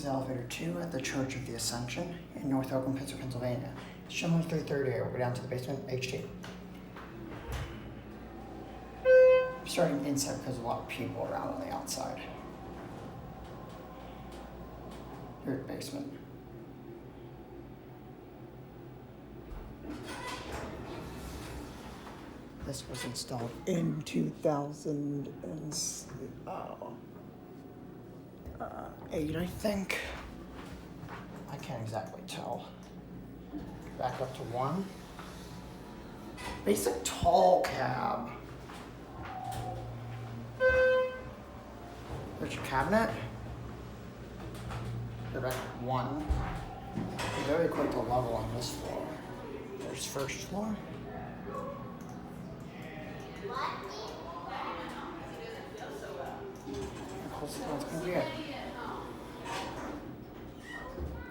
elevator 2 at the Church of the Ascension in North Oakland, Pittsburgh, Pennsylvania. Schindler 330A. We'll go down to the basement, HT. I'm starting inside because there's a lot of people around on the outside. Here at the basement. This was installed in 2008, I think. I can't exactly tell. Back up to 1. Basic tall cab. There's your cabinet. Go back to 1. Very quick to level on this floor. There's first floor. That's gonna be it.